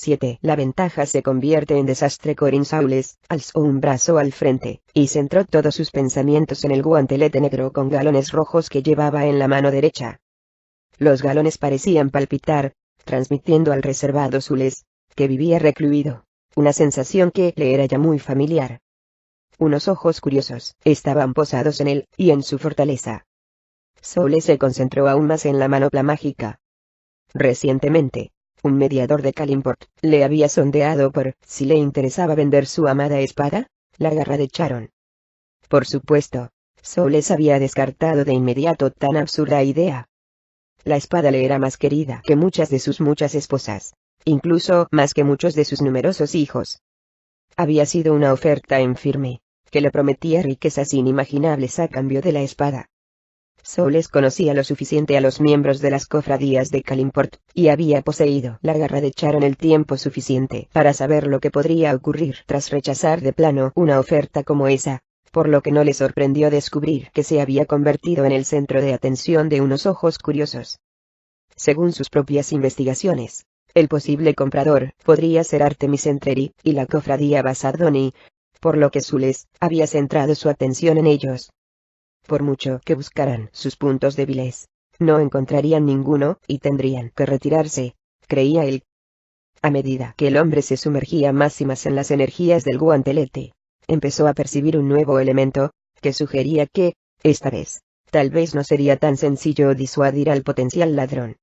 7. La ventaja se convierte en desastre. Corin Saules alzó un brazo al frente, y centró todos sus pensamientos en el guantelete negro con galones rojos que llevaba en la mano derecha. Los galones parecían palpitar, transmitiendo al reservado Saules, que vivía recluido, una sensación que le era ya muy familiar. Unos ojos curiosos estaban posados en él, y en su fortaleza. Saules se concentró aún más en la manopla mágica. Recientemente, un mediador de Kalimport le había sondeado por si le interesaba vender su amada espada, la garra de Charon. Por supuesto, Saules había descartado de inmediato tan absurda idea. La espada le era más querida que muchas de sus muchas esposas, incluso más que muchos de sus numerosos hijos. Había sido una oferta en firme, que le prometía riquezas inimaginables a cambio de la espada. Saules conocía lo suficiente a los miembros de las cofradías de Kalimport, y había poseído la garra de Charon el tiempo suficiente para saber lo que podría ocurrir tras rechazar de plano una oferta como esa, por lo que no le sorprendió descubrir que se había convertido en el centro de atención de unos ojos curiosos. Según sus propias investigaciones, el posible comprador podría ser Artemis Entreri y la cofradía Basardoni, por lo que Saules había centrado su atención en ellos. Por mucho que buscaran sus puntos débiles, no encontrarían ninguno y tendrían que retirarse, creía él. A medida que el hombre se sumergía más y más en las energías del guantelete, empezó a percibir un nuevo elemento, que sugería que, esta vez, tal vez no sería tan sencillo disuadir al potencial ladrón.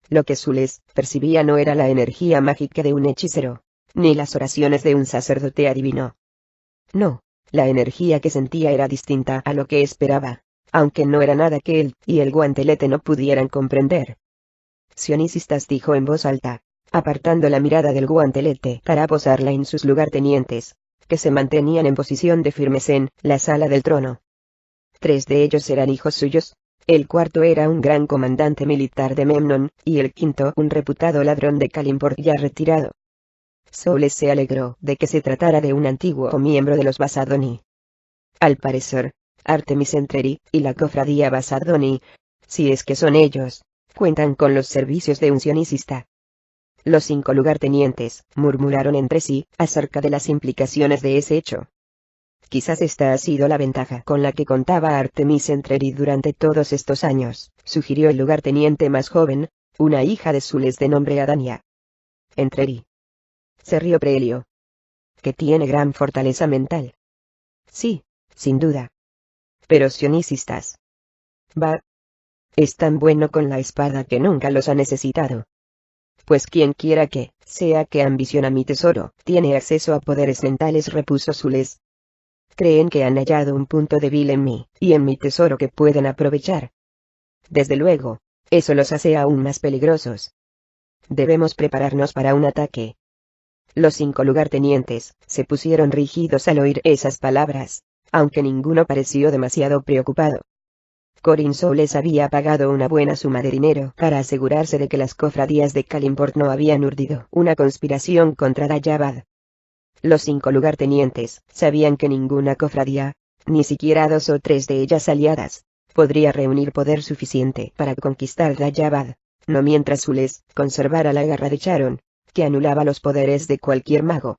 Lo que Saules percibía no era la energía mágica de un hechicero, ni las oraciones de un sacerdote adivino. No, la energía que sentía era distinta a lo que esperaba, aunque no era nada que él y el guantelete no pudieran comprender. Sionistas, dijo en voz alta, apartando la mirada del guantelete para posarla en sus lugartenientes, que se mantenían en posición de firmes en la sala del trono. 3 de ellos eran hijos suyos, el cuarto era un gran comandante militar de Memnon, y el quinto un reputado ladrón de Kalimport ya retirado. Saules se alegró de que se tratara de un antiguo miembro de los Basardoni. Al parecer, Artemis Entreri y la cofradía Basardoni, si es que son ellos, cuentan con los servicios de un sionicista. Los 5 lugartenientes murmuraron entre sí acerca de las implicaciones de ese hecho. Quizás esta ha sido la ventaja con la que contaba Artemis Entreri durante todos estos años, sugirió el lugarteniente más joven, una hija de Saules de nombre Adania. Entreri. Se rió Prelio. Que tiene gran fortaleza mental. Sí, sin duda. Pero sionistas. Va. Es tan bueno con la espada que nunca los ha necesitado. Pues quien quiera que sea que ambiciona mi tesoro, tiene acceso a poderes mentales, repuso Saules. Creen que han hallado un punto débil en mí, y en mi tesoro que pueden aprovechar. Desde luego, eso los hace aún más peligrosos. Debemos prepararnos para un ataque. Los 5 lugartenientes se pusieron rígidos al oír esas palabras, aunque ninguno pareció demasiado preocupado. Corin Saules había pagado una buena suma de dinero para asegurarse de que las cofradías de Kalimport no habían urdido una conspiración contra Dayabad. Los 5 lugartenientes sabían que ninguna cofradía, ni siquiera 2 o 3 de ellas aliadas, podría reunir poder suficiente para conquistar Dayabad, no mientras Saules conservara la garra de Charon, que anulaba los poderes de cualquier mago.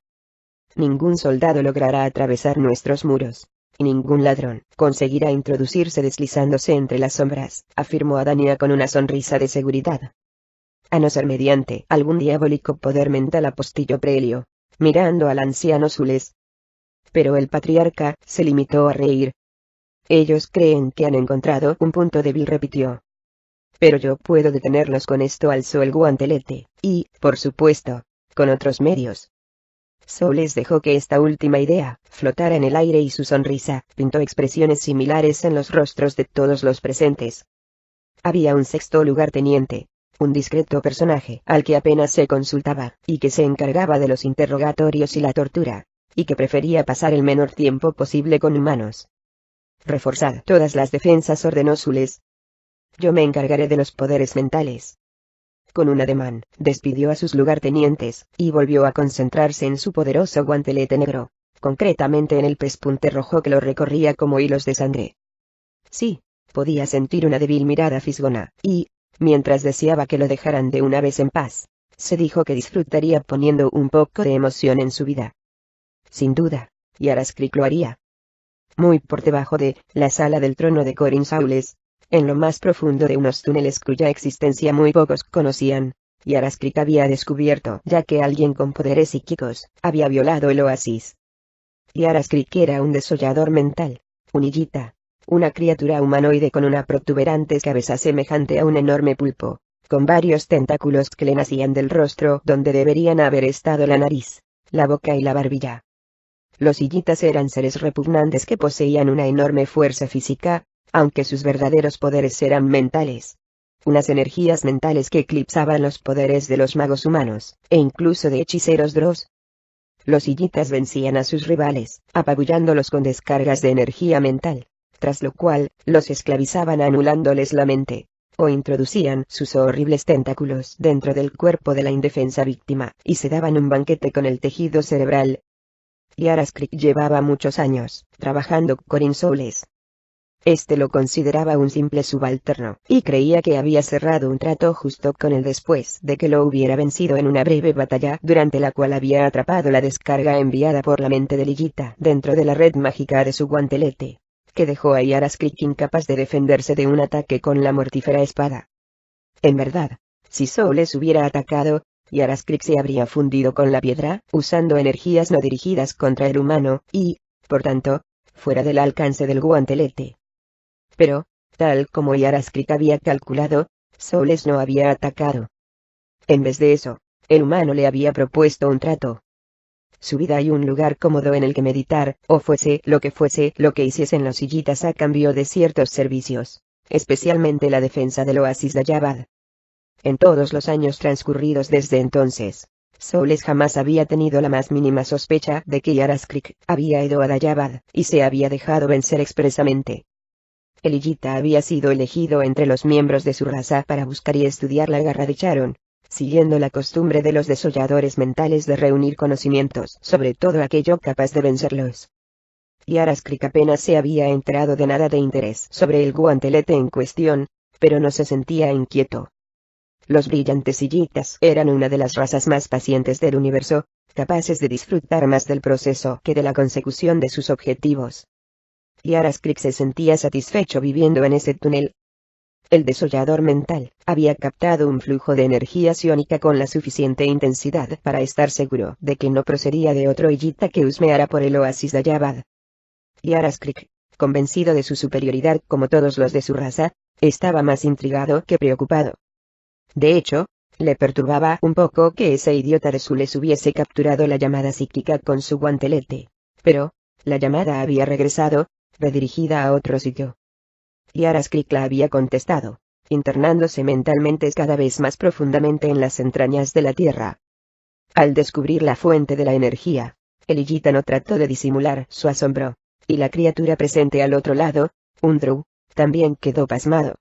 Ningún soldado logrará atravesar nuestros muros, y ningún ladrón conseguirá introducirse deslizándose entre las sombras, afirmó Adania con una sonrisa de seguridad. A no ser mediante algún diabólico poder mental, apostilló Prelio, mirando al anciano Saules. Pero el patriarca se limitó a reír. Ellos creen que han encontrado un punto débil, repitió. Pero yo puedo detenerlos con esto, alzó el guantelete, y, por supuesto, con otros medios. Saules dejó que esta última idea flotara en el aire y su sonrisa pintó expresiones similares en los rostros de todos los presentes. Había un 6º lugarteniente, un discreto personaje al que apenas se consultaba, y que se encargaba de los interrogatorios y la tortura, y que prefería pasar el menor tiempo posible con humanos. Reforzad todas las defensas, ordenó Saules. Yo me encargaré de los poderes mentales. Con un ademán, despidió a sus lugartenientes, y volvió a concentrarse en su poderoso guantelete negro, concretamente en el pespunte rojo que lo recorría como hilos de sangre. Sí, podía sentir una débil mirada fisgona, y, mientras deseaba que lo dejaran de una vez en paz, se dijo que disfrutaría poniendo un poco de emoción en su vida. Sin duda, Yaraskrik lo haría. Muy por debajo de la sala del trono de Corin Saules, en lo más profundo de unos túneles cuya existencia muy pocos conocían, Yaraskrik había descubierto ya que alguien con poderes psíquicos había violado el oasis. Yaraskrik era un desollador mental, un Illita, una criatura humanoide con una protuberante cabeza semejante a un enorme pulpo, con varios tentáculos que le nacían del rostro donde deberían haber estado la nariz, la boca y la barbilla. Los Illitas eran seres repugnantes que poseían una enorme fuerza física, aunque sus verdaderos poderes eran mentales. Unas energías mentales que eclipsaban los poderes de los magos humanos, e incluso de hechiceros Dross. Los Illitas vencían a sus rivales, apabullándolos con descargas de energía mental, tras lo cual, los esclavizaban anulándoles la mente, o introducían sus horribles tentáculos dentro del cuerpo de la indefensa víctima, y se daban un banquete con el tejido cerebral. Yaraskrik llevaba muchos años, trabajando con Corin Saules. Este lo consideraba un simple subalterno, y creía que había cerrado un trato justo con él después de que lo hubiera vencido en una breve batalla durante la cual había atrapado la descarga enviada por la mente de Illita dentro de la red mágica de su guantelete, que dejó a Yaraskrik incapaz de defenderse de un ataque con la mortífera espada. En verdad, si Saules hubiera atacado, Yaraskrik se habría fundido con la piedra, usando energías no dirigidas contra el humano, y, por tanto, fuera del alcance del guantelete. Pero, tal como Yaraskrik había calculado, Saules no había atacado. En vez de eso, el humano le había propuesto un trato. Su vida y un lugar cómodo en el que meditar, o fuese lo que hiciesen los Illitas a cambio de ciertos servicios, especialmente la defensa del oasis de Ayabad. En todos los años transcurridos desde entonces, Saules jamás había tenido la más mínima sospecha de que Yaraskrik había ido a Dayabad, y se había dejado vencer expresamente. El Illita había sido elegido entre los miembros de su raza para buscar y estudiar la garra de Charon, siguiendo la costumbre de los desolladores mentales de reunir conocimientos sobre todo aquello capaz de vencerlos. Yaraskrik apenas se había enterado de nada de interés sobre el guantelete en cuestión, pero no se sentía inquieto. Los brillantes Illitas eran una de las razas más pacientes del universo, capaces de disfrutar más del proceso que de la consecución de sus objetivos. Yaraskrik se sentía satisfecho viviendo en ese túnel. El desollador mental había captado un flujo de energía psiónica con la suficiente intensidad para estar seguro de que no procedía de otro Illita que husmeara por el oasis de Ayabad. Yaraskrik, convencido de su superioridad como todos los de su raza, estaba más intrigado que preocupado. De hecho, le perturbaba un poco que ese idiota de Saules hubiese capturado la llamada psíquica con su guantelete. Pero, la llamada había regresado, redirigida a otro sitio. Yaraskrik la había contestado, internándose mentalmente cada vez más profundamente en las entrañas de la tierra. Al descubrir la fuente de la energía, el Illita no trató de disimular su asombro, y la criatura presente al otro lado, un Drow, también quedó pasmado.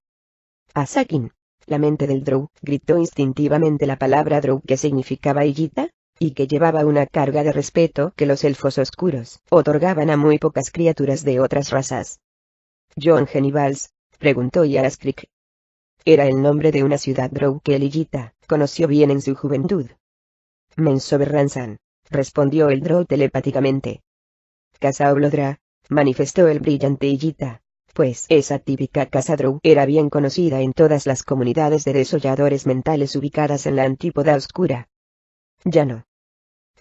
Asakin, la mente del Drow, gritó instintivamente la palabra Drow que significaba Illita, y que llevaba una carga de respeto que los elfos oscuros otorgaban a muy pocas criaturas de otras razas. ¿Jon Genivals?, preguntó Yaraskrik. Era el nombre de una ciudad Drow que el Illita conoció bien en su juventud. Menzoberranzan, respondió el Drow telepáticamente. Casa Oblodra, manifestó el brillante Illita, pues esa típica casa Drow era bien conocida en todas las comunidades de desolladores mentales ubicadas en la antípoda oscura. Ya no.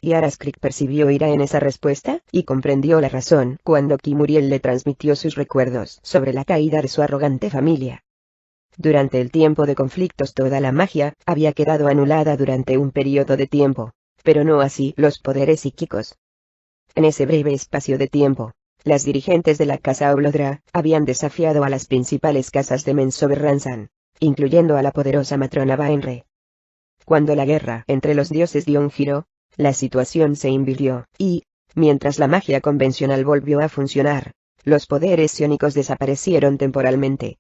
Yaraskrik percibió ira en esa respuesta, y comprendió la razón cuando Kimuriel le transmitió sus recuerdos sobre la caída de su arrogante familia. Durante el tiempo de conflictos toda la magia había quedado anulada durante un periodo de tiempo, pero no así los poderes psíquicos. En ese breve espacio de tiempo, las dirigentes de la casa Oblodra habían desafiado a las principales casas de Menzoberranzan, incluyendo a la poderosa matrona Baenre. Cuando la guerra entre los dioses dio un giro, la situación se invirtió, y, mientras la magia convencional volvió a funcionar, los poderes psiónicos desaparecieron temporalmente.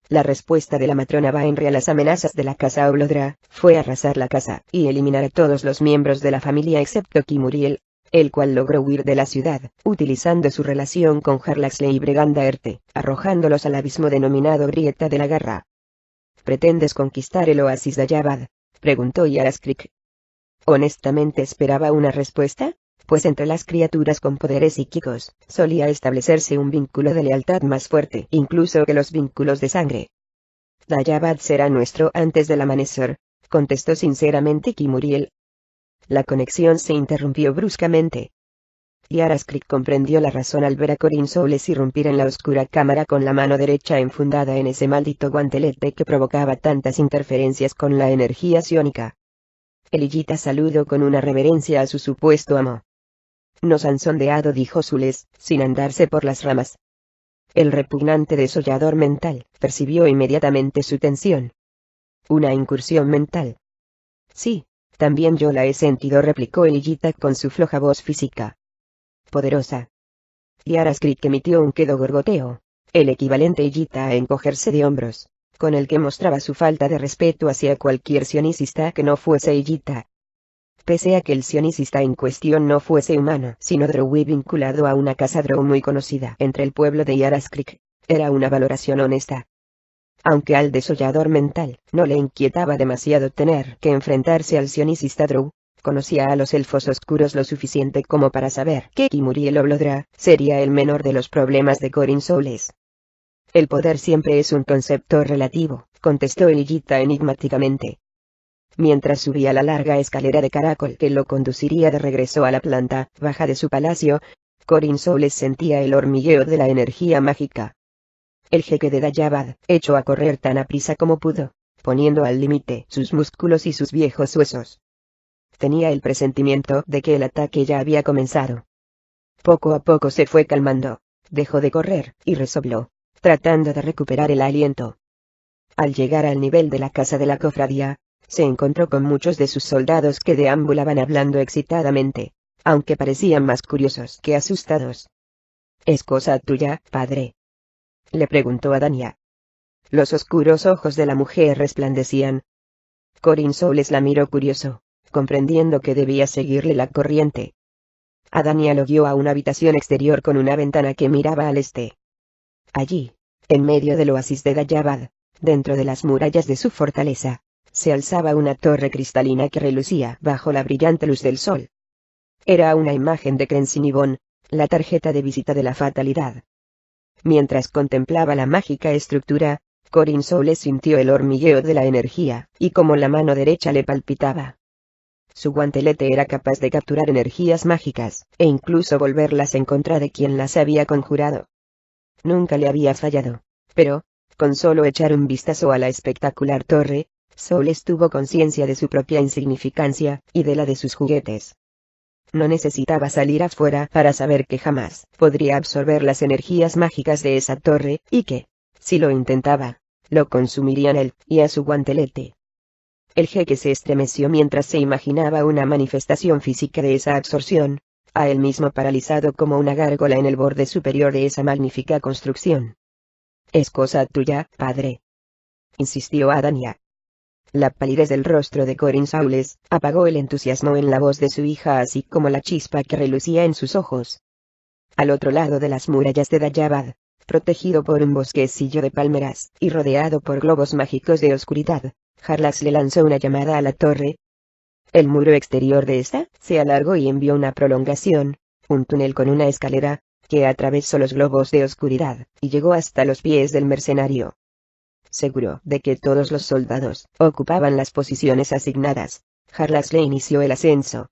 La respuesta de la matrona Baenre a las amenazas de la casa Oblodra fue arrasar la casa y eliminar a todos los miembros de la familia excepto Kimuriel, el cual logró huir de la ciudad, utilizando su relación con Harlaxle y Bregandaerte, arrojándolos al abismo denominado Grieta de la Garra. ¿Pretendes conquistar el oasis de Ayabad?, preguntó Yaraskrik. Honestamente esperaba una respuesta, pues entre las criaturas con poderes psíquicos, solía establecerse un vínculo de lealtad más fuerte incluso que los vínculos de sangre. Dayabad será nuestro antes del amanecer, contestó sinceramente Kimuriel. La conexión se interrumpió bruscamente. Yaraskrik comprendió la razón al ver a Corin Soules irrumpir en la oscura cámara con la mano derecha enfundada en ese maldito guantelete que provocaba tantas interferencias con la energía psiónica. Elillita saludó con una reverencia a su supuesto amo. Nos han sondeado, dijo Soules, sin andarse por las ramas. El repugnante desollador mental percibió inmediatamente su tensión. ¿Una incursión mental? Sí, también yo la he sentido, replicó Elillita con su floja voz física. Poderosa. Yaraskrik emitió un quedo gorgoteo, el equivalente Elillita a encogerse de hombros, con el que mostraba su falta de respeto hacia cualquier sionicista que no fuese Elillita. Pese a que el sionicista en cuestión no fuese humano, sino drowi vinculado a una casa drow muy conocida entre el pueblo de Yaraskrik, era una valoración honesta. Aunque al desollador mental no le inquietaba demasiado tener que enfrentarse al sionicista drow, conocía a los elfos oscuros lo suficiente como para saber que Kimuriel Oblodra sería el menor de los problemas de Corin Soules. El poder siempre es un concepto relativo, contestó Elillita enigmáticamente. Mientras subía la larga escalera de caracol que lo conduciría de regreso a la planta baja de su palacio, Corin Soules sentía el hormigueo de la energía mágica. El jeque de Dayabad echó a correr tan aprisa como pudo, poniendo al límite sus músculos y sus viejos huesos. Tenía el presentimiento de que el ataque ya había comenzado. Poco a poco se fue calmando, dejó de correr y resopló, tratando de recuperar el aliento. Al llegar al nivel de la casa de la cofradía, se encontró con muchos de sus soldados que deambulaban hablando excitadamente, aunque parecían más curiosos que asustados. ¿Es cosa tuya, padre?, le preguntó a Danya. Los oscuros ojos de la mujer resplandecían. Corin Soules la miró curioso, comprendiendo que debía seguirle la corriente. A Danya lo guió a una habitación exterior con una ventana que miraba al este. Allí, en medio del oasis de Dayabad, dentro de las murallas de su fortaleza, se alzaba una torre cristalina que relucía bajo la brillante luz del sol. Era una imagen de Crensinibon, la tarjeta de visita de la fatalidad. Mientras contemplaba la mágica estructura, Corin Soules sintió el hormigueo de la energía, y como la mano derecha le palpitaba. Su guantelete era capaz de capturar energías mágicas, e incluso volverlas en contra de quien las había conjurado. Nunca le había fallado, pero, con solo echar un vistazo a la espectacular torre, Soules tuvo conciencia de su propia insignificancia, y de la de sus juguetes. No necesitaba salir afuera para saber que jamás podría absorber las energías mágicas de esa torre, y que, si lo intentaba, lo consumirían él y a su guantelete. El jeque se estremeció mientras se imaginaba una manifestación física de esa absorción, a él mismo paralizado como una gárgola en el borde superior de esa magnífica construcción. «Es cosa tuya, padre», insistió Danya. La palidez del rostro de Corin Soules apagó el entusiasmo en la voz de su hija así como la chispa que relucía en sus ojos. Al otro lado de las murallas de Dayabad, protegido por un bosquecillo de palmeras y rodeado por globos mágicos de oscuridad, Harlax le lanzó una llamada a la torre. El muro exterior de esta se alargó y envió una prolongación, un túnel con una escalera, que atravesó los globos de oscuridad y llegó hasta los pies del mercenario. Seguro de que todos los soldados ocupaban las posiciones asignadas, Harlax le inició el ascenso.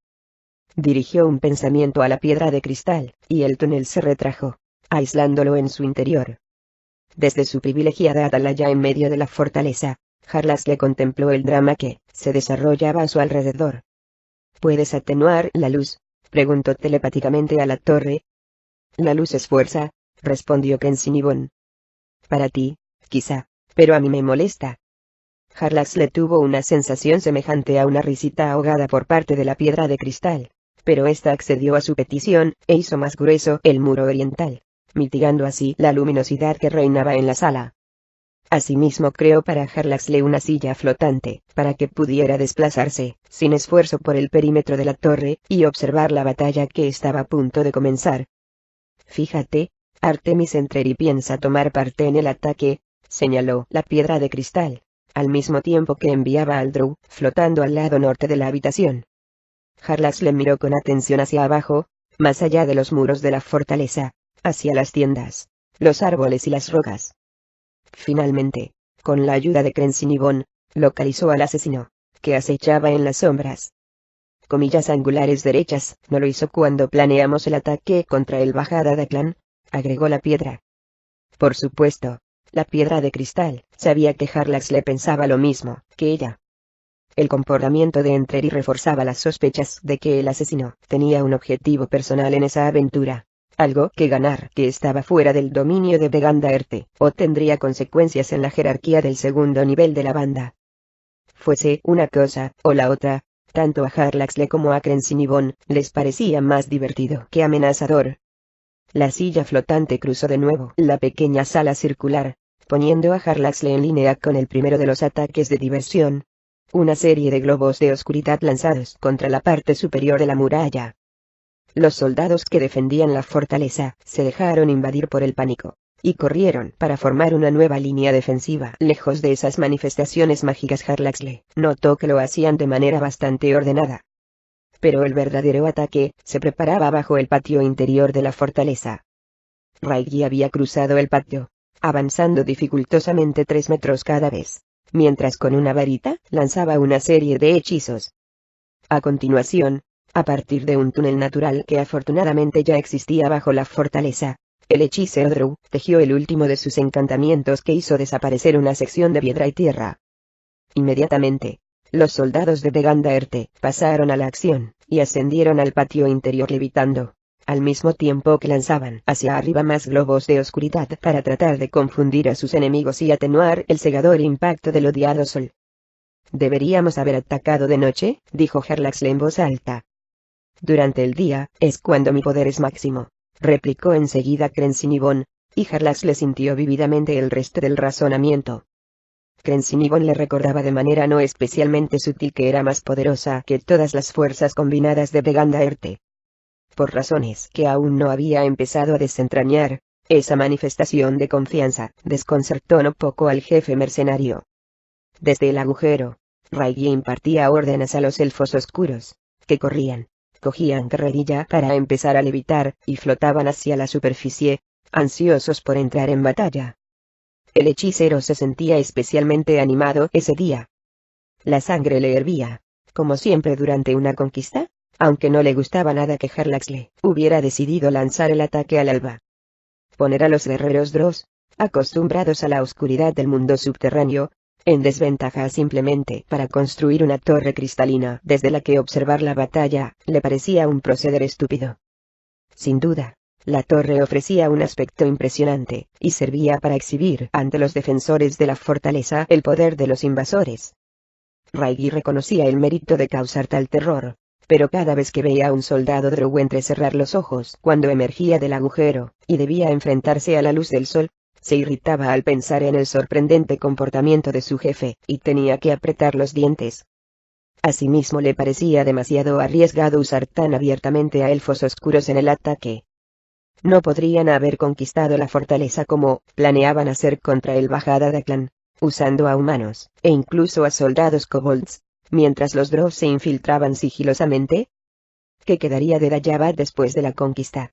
Dirigió un pensamiento a la piedra de cristal, y el túnel se retrajo, aislándolo en su interior. Desde su privilegiada atalaya en medio de la fortaleza, Harlax le contempló el drama que se desarrollaba a su alrededor. ¿Puedes atenuar la luz?, preguntó telepáticamente a la torre. La luz es fuerza, respondió Crensinibon. Para ti, quizá, pero a mí me molesta. Harlax le tuvo una sensación semejante a una risita ahogada por parte de la piedra de cristal, pero ésta accedió a su petición, e hizo más grueso el muro oriental, mitigando así la luminosidad que reinaba en la sala. Asimismo creó para Harlaxle una silla flotante, para que pudiera desplazarse, sin esfuerzo por el perímetro de la torre, y observar la batalla que estaba a punto de comenzar. Fíjate, Artemis Entreri piensa tomar parte en el ataque, señaló la piedra de cristal, al mismo tiempo que enviaba al Drow, flotando al lado norte de la habitación. Jarlax le miró con atención hacia abajo, más allá de los muros de la fortaleza, hacia las tiendas, los árboles y las rocas. Finalmente, con la ayuda de Crencinibón, localizó al asesino, que acechaba en las sombras. Comillas angulares derechas, no lo hizo cuando planeamos el ataque contra el Bajada de Clan, agregó la piedra. Por supuesto, la piedra de cristal, sabía que Jarlax le pensaba lo mismo que ella. El comportamiento de Entreri reforzaba las sospechas de que el asesino tenía un objetivo personal en esa aventura. Algo que ganar que estaba fuera del dominio de Vegandaerte, o tendría consecuencias en la jerarquía del segundo nivel de la banda. Fuese una cosa, o la otra, tanto a Jarlaxle como a Crencinibón, les parecía más divertido que amenazador. La silla flotante cruzó de nuevo la pequeña sala circular, poniendo a Jarlaxle en línea con el primero de los ataques de diversión. Una serie de globos de oscuridad lanzados contra la parte superior de la muralla. Los soldados que defendían la fortaleza se dejaron invadir por el pánico, y corrieron para formar una nueva línea defensiva. Lejos de esas manifestaciones mágicas, Jarlaxle notó que lo hacían de manera bastante ordenada. Pero el verdadero ataque se preparaba bajo el patio interior de la fortaleza. Raigi había cruzado el patio, avanzando dificultosamente 3 metros cada vez, mientras con una varita lanzaba una serie de hechizos. A continuación, a partir de un túnel natural que afortunadamente ya existía bajo la fortaleza, el hechicero Drow tejió el último de sus encantamientos que hizo desaparecer una sección de piedra y tierra. Inmediatamente, los soldados de Vegandaerte pasaron a la acción, y ascendieron al patio interior levitando, al mismo tiempo que lanzaban hacia arriba más globos de oscuridad para tratar de confundir a sus enemigos y atenuar el cegador impacto del odiado sol. «Deberíamos haber atacado de noche», dijo Jarlaxle en voz alta. «Durante el día, es cuando mi poder es máximo», replicó enseguida Crencinibón, y Jarlaxle sintió vívidamente el resto del razonamiento. Crencinibón le recordaba de manera no especialmente sutil que era más poderosa que todas las fuerzas combinadas de Vegandaerte. Por razones que aún no había empezado a desentrañar, esa manifestación de confianza desconcertó no poco al jefe mercenario. Desde el agujero, Raigi impartía órdenes a los elfos oscuros, que corrían, cogían carrerilla para empezar a levitar, y flotaban hacia la superficie, ansiosos por entrar en batalla. El hechicero se sentía especialmente animado ese día. La sangre le hervía, como siempre durante una conquista, aunque no le gustaba nada que Jarlaxle hubiera decidido lanzar el ataque al alba. Poner a los guerreros Drows, acostumbrados a la oscuridad del mundo subterráneo, en desventaja simplemente para construir una torre cristalina desde la que observar la batalla, le parecía un proceder estúpido. Sin duda, la torre ofrecía un aspecto impresionante, y servía para exhibir ante los defensores de la fortaleza el poder de los invasores. Raigi reconocía el mérito de causar tal terror, pero cada vez que veía a un soldado Drow entrecerrar los ojos cuando emergía del agujero, y debía enfrentarse a la luz del sol, se irritaba al pensar en el sorprendente comportamiento de su jefe, y tenía que apretar los dientes. Asimismo le parecía demasiado arriesgado usar tan abiertamente a elfos oscuros en el ataque. No podrían haber conquistado la fortaleza como planeaban hacer contra el Bajada de Clan, usando a humanos, e incluso a soldados kobolds, mientras los Drow se infiltraban sigilosamente. ¿Qué quedaría de Dayavad después de la conquista?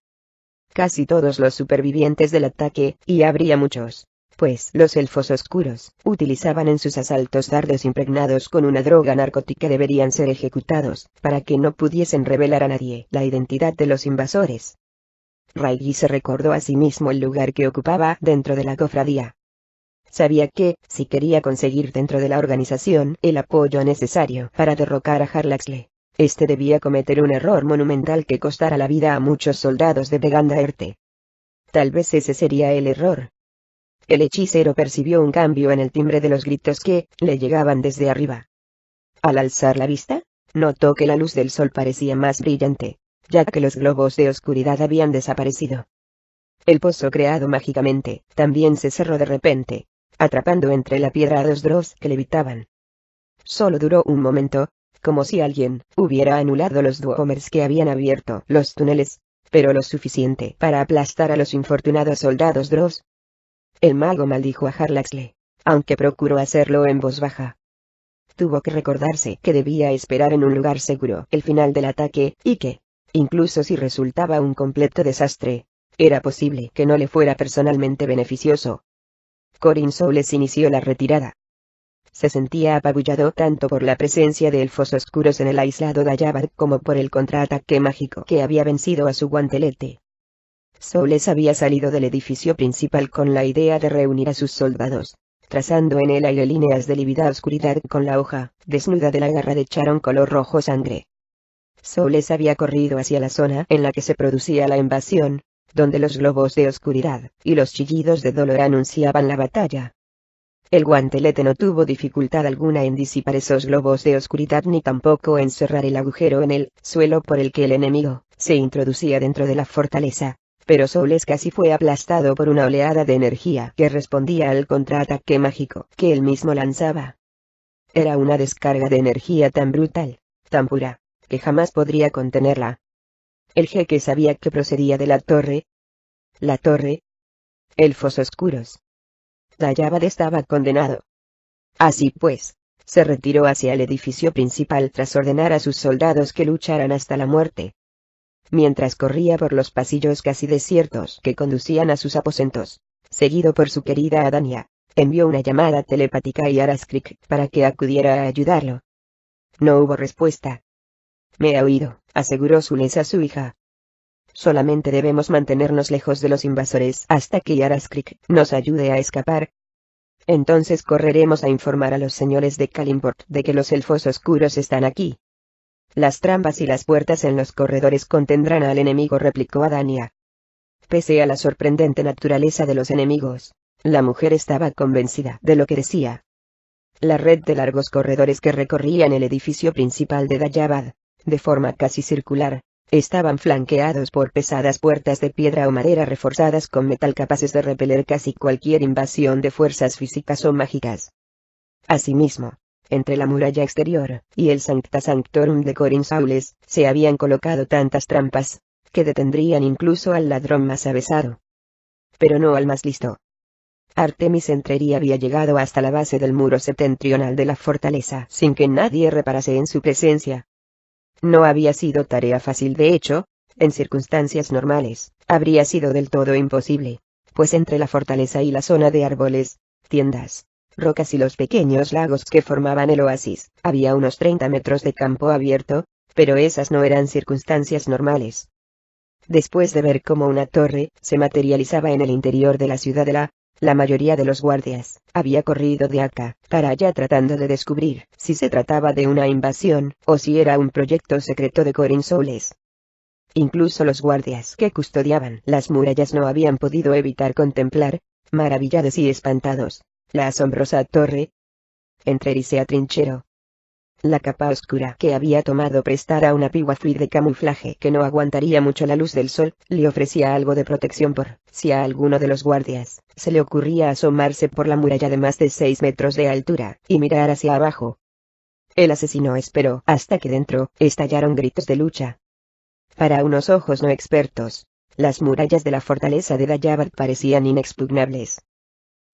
Casi todos los supervivientes del ataque, y habría muchos, pues los elfos oscuros utilizaban en sus asaltos dardos impregnados con una droga narcótica, deberían ser ejecutados, para que no pudiesen revelar a nadie la identidad de los invasores. Raigi se recordó a sí mismo el lugar que ocupaba dentro de la cofradía. Sabía que, si quería conseguir dentro de la organización el apoyo necesario para derrocar a Jarlaxle, este debía cometer un error monumental que costara la vida a muchos soldados de Vegandaerte. Tal vez ese sería el error. El hechicero percibió un cambio en el timbre de los gritos que le llegaban desde arriba. Al alzar la vista, notó que la luz del sol parecía más brillante, ya que los globos de oscuridad habían desaparecido. El pozo creado mágicamente también se cerró de repente, atrapando entre la piedra a dos Drows que levitaban. Solo duró un momento, como si alguien hubiera anulado los Dweomers que habían abierto los túneles, pero lo suficiente para aplastar a los infortunados soldados Drows. El mago maldijo a Jarlaxle, aunque procuró hacerlo en voz baja. Tuvo que recordarse que debía esperar en un lugar seguro el final del ataque, y que, incluso si resultaba un completo desastre, era posible que no le fuera personalmente beneficioso. Corin Soules inició la retirada. Se sentía apabullado tanto por la presencia de elfos oscuros en el aislado Dayabad como por el contraataque mágico que había vencido a su guantelete. Soules había salido del edificio principal con la idea de reunir a sus soldados, trazando en el aire líneas de lívida oscuridad con la hoja desnuda de la garra de Charon color rojo sangre. Soules había corrido hacia la zona en la que se producía la invasión, donde los globos de oscuridad y los chillidos de dolor anunciaban la batalla. El guantelete no tuvo dificultad alguna en disipar esos globos de oscuridad ni tampoco en cerrar el agujero en el suelo por el que el enemigo se introducía dentro de la fortaleza, pero Soules casi fue aplastado por una oleada de energía que respondía al contraataque mágico que él mismo lanzaba. Era una descarga de energía tan brutal, tan pura, que jamás podría contenerla. El jeque sabía que procedía de la torre. La torre. Elfos oscuros. Dayabad estaba condenado. Así pues, se retiró hacia el edificio principal tras ordenar a sus soldados que lucharan hasta la muerte. Mientras corría por los pasillos casi desiertos que conducían a sus aposentos, seguido por su querida Adania, envió una llamada telepática a Yaraskrik para que acudiera a ayudarlo. No hubo respuesta. «Me ha oído», aseguró Soules a su hija. «Solamente debemos mantenernos lejos de los invasores hasta que Yaraskrik nos ayude a escapar. Entonces correremos a informar a los señores de Kalimport de que los elfos oscuros están aquí. Las trampas y las puertas en los corredores contendrán al enemigo», replicó Adania. Pese a la sorprendente naturaleza de los enemigos, la mujer estaba convencida de lo que decía. La red de largos corredores que recorrían el edificio principal de Dayabad, de forma casi circular, estaban flanqueados por pesadas puertas de piedra o madera reforzadas con metal capaces de repeler casi cualquier invasión de fuerzas físicas o mágicas. Asimismo, entre la muralla exterior y el Sancta Sanctorum de Corin Soules, se habían colocado tantas trampas, que detendrían incluso al ladrón más avesado. Pero no al más listo. Artemis Entreri había llegado hasta la base del muro septentrional de la fortaleza sin que nadie reparase en su presencia. No había sido tarea fácil, de hecho, en circunstancias normales, habría sido del todo imposible, pues entre la fortaleza y la zona de árboles, tiendas, rocas y los pequeños lagos que formaban el oasis, había unos 30 metros de campo abierto, pero esas no eran circunstancias normales. Después de ver cómo una torre se materializaba en el interior de la ciudadela, la mayoría de los guardias había corrido de acá para allá tratando de descubrir si se trataba de una invasión o si era un proyecto secreto de Corin Soules. Incluso los guardias que custodiaban las murallas no habían podido evitar contemplar, maravillados y espantados, la asombrosa torre. Entreri se atrincheró. La capa oscura que había tomado prestada a una piguafui de camuflaje que no aguantaría mucho la luz del sol, le ofrecía algo de protección por si a alguno de los guardias se le ocurría asomarse por la muralla de más de 6 metros de altura y mirar hacia abajo. El asesino esperó hasta que dentro estallaron gritos de lucha. Para unos ojos no expertos, las murallas de la fortaleza de Dayabad parecían inexpugnables.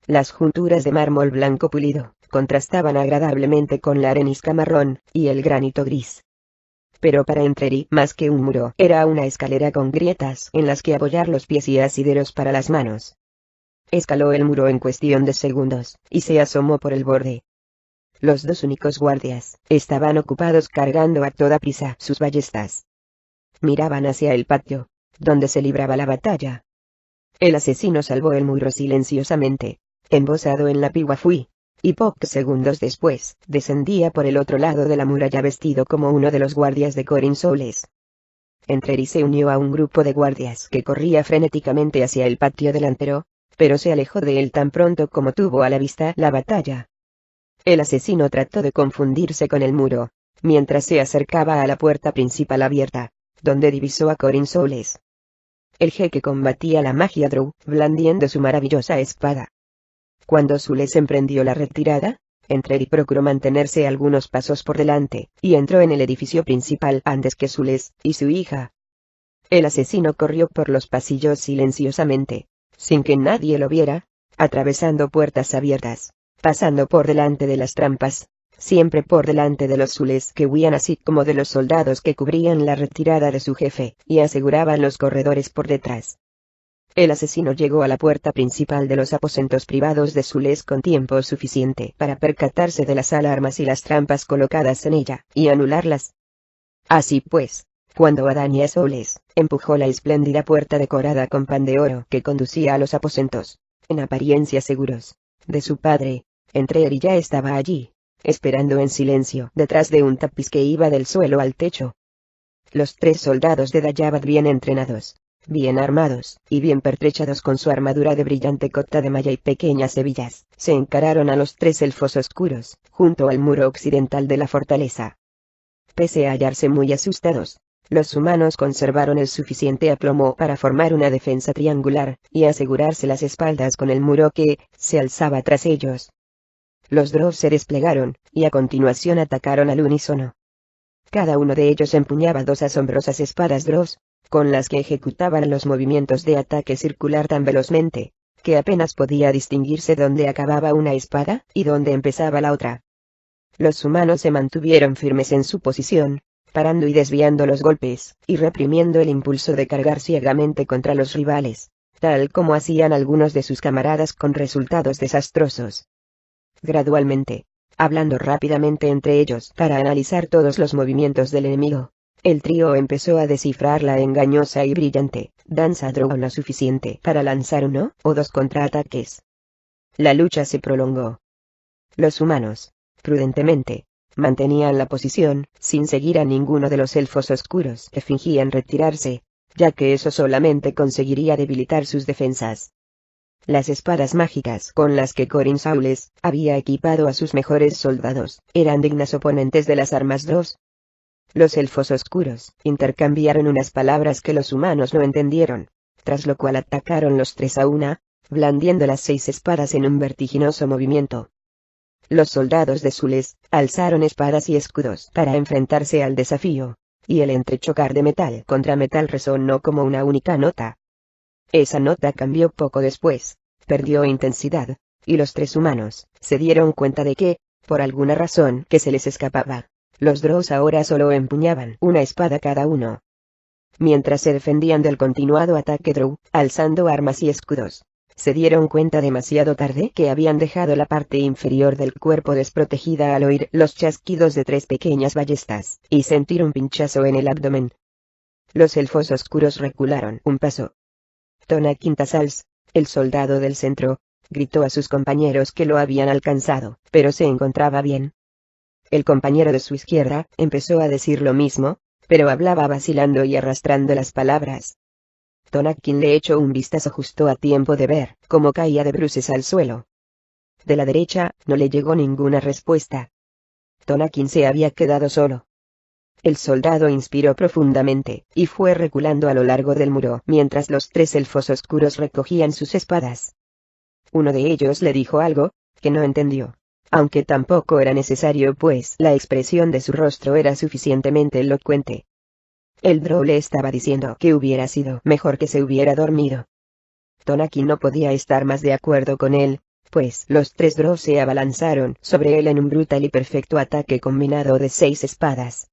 Las junturas de mármol blanco pulido contrastaban agradablemente con la arenisca marrón y el granito gris. Pero para Entreri, más que un muro, era una escalera con grietas en las que apoyar los pies y asideros para las manos. Escaló el muro en cuestión de segundos, y se asomó por el borde. Los dos únicos guardias estaban ocupados cargando a toda prisa sus ballestas. Miraban hacia el patio, donde se libraba la batalla. El asesino salvó el muro silenciosamente, embosado en la piguafui, y pocos segundos después, descendía por el otro lado de la muralla vestido como uno de los guardias de Corin Soules. Entreri se unió a un grupo de guardias que corría frenéticamente hacia el patio delantero, pero se alejó de él tan pronto como tuvo a la vista la batalla. El asesino trató de confundirse con el muro, mientras se acercaba a la puerta principal abierta, donde divisó a Corin Soules. El jeque combatía la magia Drow, blandiendo su maravillosa espada. Cuando Soules emprendió la retirada, Entreri procuró mantenerse algunos pasos por delante, y entró en el edificio principal antes que Soules y su hija. El asesino corrió por los pasillos silenciosamente, sin que nadie lo viera, atravesando puertas abiertas, pasando por delante de las trampas, siempre por delante de los zules que huían así como de los soldados que cubrían la retirada de su jefe, y aseguraban los corredores por detrás. El asesino llegó a la puerta principal de los aposentos privados de Zules con tiempo suficiente para percatarse de las alarmas y las trampas colocadas en ella, y anularlas. Así pues, cuando Adania Soules empujó la espléndida puerta decorada con pan de oro que conducía a los aposentos, en apariencia seguros, de su padre, Entrer ya estaba allí, esperando en silencio detrás de un tapiz que iba del suelo al techo. Los 3 soldados de Dayabad bien entrenados, bien armados, y bien pertrechados con su armadura de brillante cota de malla y pequeñas hebillas, se encararon a los 3 elfos oscuros, junto al muro occidental de la fortaleza. Pese a hallarse muy asustados, los humanos conservaron el suficiente aplomo para formar una defensa triangular, y asegurarse las espaldas con el muro que se alzaba tras ellos. Los Drow se desplegaron, y a continuación atacaron al unísono. Cada uno de ellos empuñaba 2 asombrosas espadas Drows, con las que ejecutaban los movimientos de ataque circular tan velozmente, que apenas podía distinguirse dónde acababa una espada, y dónde empezaba la otra. Los humanos se mantuvieron firmes en su posición, parando y desviando los golpes, y reprimiendo el impulso de cargar ciegamente contra los rivales, tal como hacían algunos de sus camaradas con resultados desastrosos. Gradualmente, hablando rápidamente entre ellos para analizar todos los movimientos del enemigo, el trío empezó a descifrar la engañosa y brillante danza Drow lo suficiente para lanzar 1 o 2 contraataques. La lucha se prolongó. Los humanos, prudentemente, mantenían la posición, sin seguir a ninguno de los elfos oscuros que fingían retirarse, ya que eso solamente conseguiría debilitar sus defensas. Las espadas mágicas con las que Corin Saules había equipado a sus mejores soldados eran dignas oponentes de las armas Drow. Los elfos oscuros intercambiaron unas palabras que los humanos no entendieron, tras lo cual atacaron los 3 a una, blandiendo las 6 espadas en un vertiginoso movimiento. Los soldados de Zules alzaron espadas y escudos para enfrentarse al desafío, y el entrechocar de metal contra metal resonó como una única nota. Esa nota cambió poco después, perdió intensidad, y los 3 humanos se dieron cuenta de que, por alguna razón que se les escapaba, los Drows ahora solo empuñaban una espada cada uno. Mientras se defendían del continuado ataque Drow, alzando armas y escudos, se dieron cuenta demasiado tarde que habían dejado la parte inferior del cuerpo desprotegida al oír los chasquidos de 3 pequeñas ballestas, y sentir un pinchazo en el abdomen. Los elfos oscuros recularon un paso. Tonakin Tassals, el soldado del centro, gritó a sus compañeros que lo habían alcanzado, pero se encontraba bien. El compañero de su izquierda empezó a decir lo mismo, pero hablaba vacilando y arrastrando las palabras. Tonakin le echó un vistazo justo a tiempo de ver cómo caía de bruces al suelo. De la derecha no le llegó ninguna respuesta. Tonakin se había quedado solo. El soldado inspiró profundamente, y fue reculando a lo largo del muro mientras los 3 elfos oscuros recogían sus espadas. Uno de ellos le dijo algo, que no entendió, aunque tampoco era necesario pues la expresión de su rostro era suficientemente elocuente. El Drow le estaba diciendo que hubiera sido mejor que se hubiera dormido. Tonakin no podía estar más de acuerdo con él, pues los 3 Drow se abalanzaron sobre él en un brutal y perfecto ataque combinado de 6 espadas.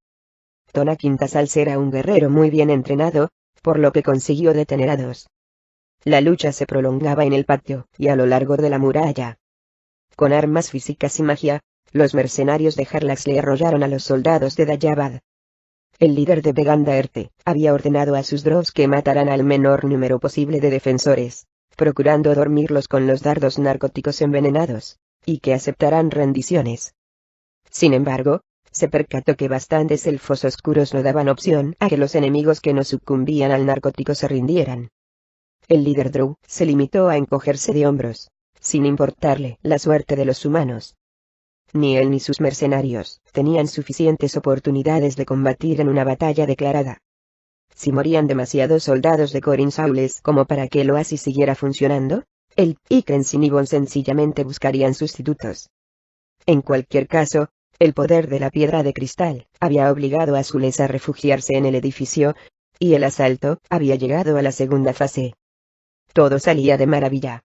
Tonakin Tassals era un guerrero muy bien entrenado, por lo que consiguió detener a 2. La lucha se prolongaba en el patio y a lo largo de la muralla. Con armas físicas y magia, los mercenarios de Harlax le arrollaron a los soldados de Dayabad. El líder de Vegandaerte había ordenado a sus Drows que mataran al menor número posible de defensores, procurando dormirlos con los dardos narcóticos envenenados, y que aceptaran rendiciones. Sin embargo, se percató que bastantes elfos oscuros no daban opción a que los enemigos que no sucumbían al narcótico se rindieran. El líder Drow se limitó a encogerse de hombros, sin importarle la suerte de los humanos. Ni él ni sus mercenarios tenían suficientes oportunidades de combatir en una batalla declarada. Si morían demasiados soldados de Corin Saules como para que el oasis siguiera funcionando, él y Krensin y Von sencillamente buscarían sustitutos. En cualquier caso, el poder de la piedra de cristal había obligado a Zules a refugiarse en el edificio, y el asalto había llegado a la segunda fase. Todo salía de maravilla.